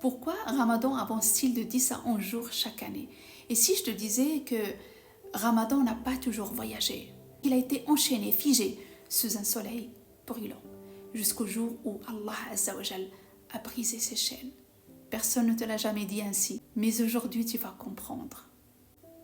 Pourquoi Ramadan avance-t-il de 10 à 11 jours chaque année? Et si je te disais que Ramadan n'a pas toujours voyagé, il a été enchaîné, figé sous un soleil brûlant, jusqu'au jour où Allah Azza wa Jal a brisé ses chaînes. Personne ne te l'a jamais dit ainsi, mais aujourd'hui tu vas comprendre.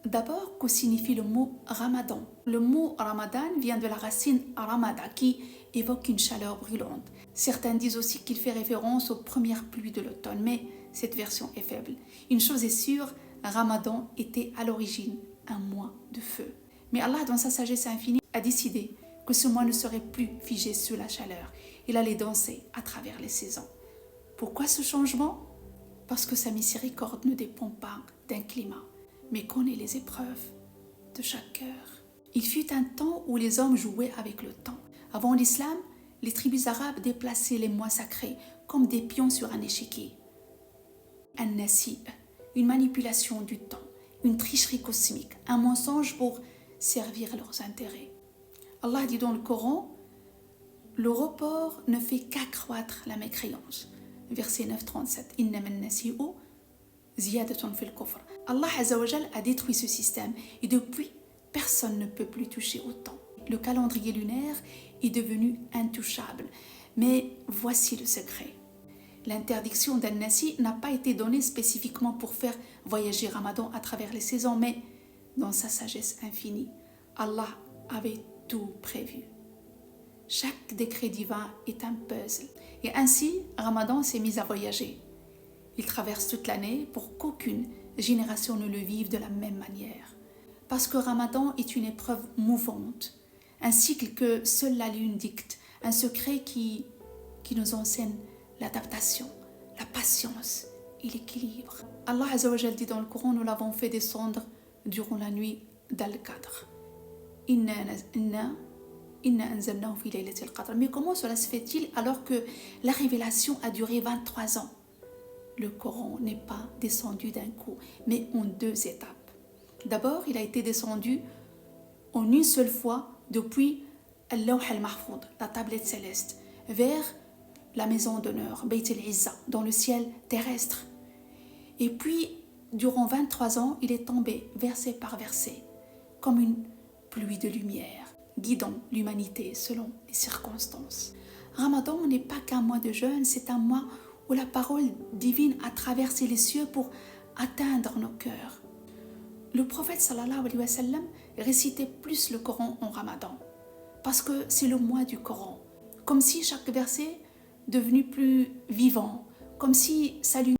D'abord, que signifie le mot Ramadan? Le mot Ramadan vient de la racine Ramada qui évoque une chaleur brûlante. Certains disent aussi qu'il fait référence aux premières pluies de l'automne, mais cette version est faible. Une chose est sûre, Ramadan était à l'origine un mois de feu. Mais Allah, dans sa sagesse infinie, a décidé que ce mois ne serait plus figé sous la chaleur. Il allait danser à travers les saisons. Pourquoi ce changement? Parce que sa miséricorde ne dépend pas d'un climat, mais connaît les épreuves de chaque cœur. Il fut un temps où les hommes jouaient avec le temps. Avant l'islam, les tribus arabes déplaçaient les mois sacrés comme des pions sur un échiquier. Un nasi, une manipulation du temps, une tricherie cosmique, un mensonge pour servir leurs intérêts. Allah dit dans le Coran, le report ne fait qu'accroître la mécréance. Verset 9-37. Innaman nasi'u ziyadatun fil kufr. Allah Azza wa Jal a détruit ce système et depuis, personne ne peut plus toucher au temps. Le calendrier lunaire est devenu intouchable. Mais voici le secret. L'interdiction d'un nasi n'a pas été donnée spécifiquement pour faire voyager Ramadan à travers les saisons, mais dans sa sagesse infinie, Allah avait tout prévu. Chaque décret divin est un puzzle. Et ainsi, Ramadan s'est mis à voyager. Il traverse toute l'année pour qu'aucune génération ne le vive de la même manière. Parce que Ramadan est une épreuve mouvante, un cycle que seule la lune dicte, un secret qui nous enseigne l'adaptation, la patience et l'équilibre. Allah Azza wa Jal dit dans le Coran, nous l'avons fait descendre durant la nuit d'Al-Qadr. Mais comment cela se fait-il alors que la révélation a duré 23 ans? Le Coran n'est pas descendu d'un coup, mais en 2 étapes. D'abord, il a été descendu en une seule fois depuis Al-Lawh al-Mahfoud, la tablette céleste, vers la maison d'honneur, Bayt al-Izza, dans le ciel terrestre. Et puis, durant 23 ans, il est tombé verset par verset, comme une pluie de lumière, guidant l'humanité selon les circonstances. Ramadan n'est pas qu'un mois de jeûne, c'est un mois où la parole divine a traversé les cieux pour atteindre nos cœurs. Le prophète sallallahu alayhi wa sallam récitait plus le Coran en Ramadan, parce que c'est le mois du Coran, comme si chaque verset devenu plus vivant, comme si sa lumière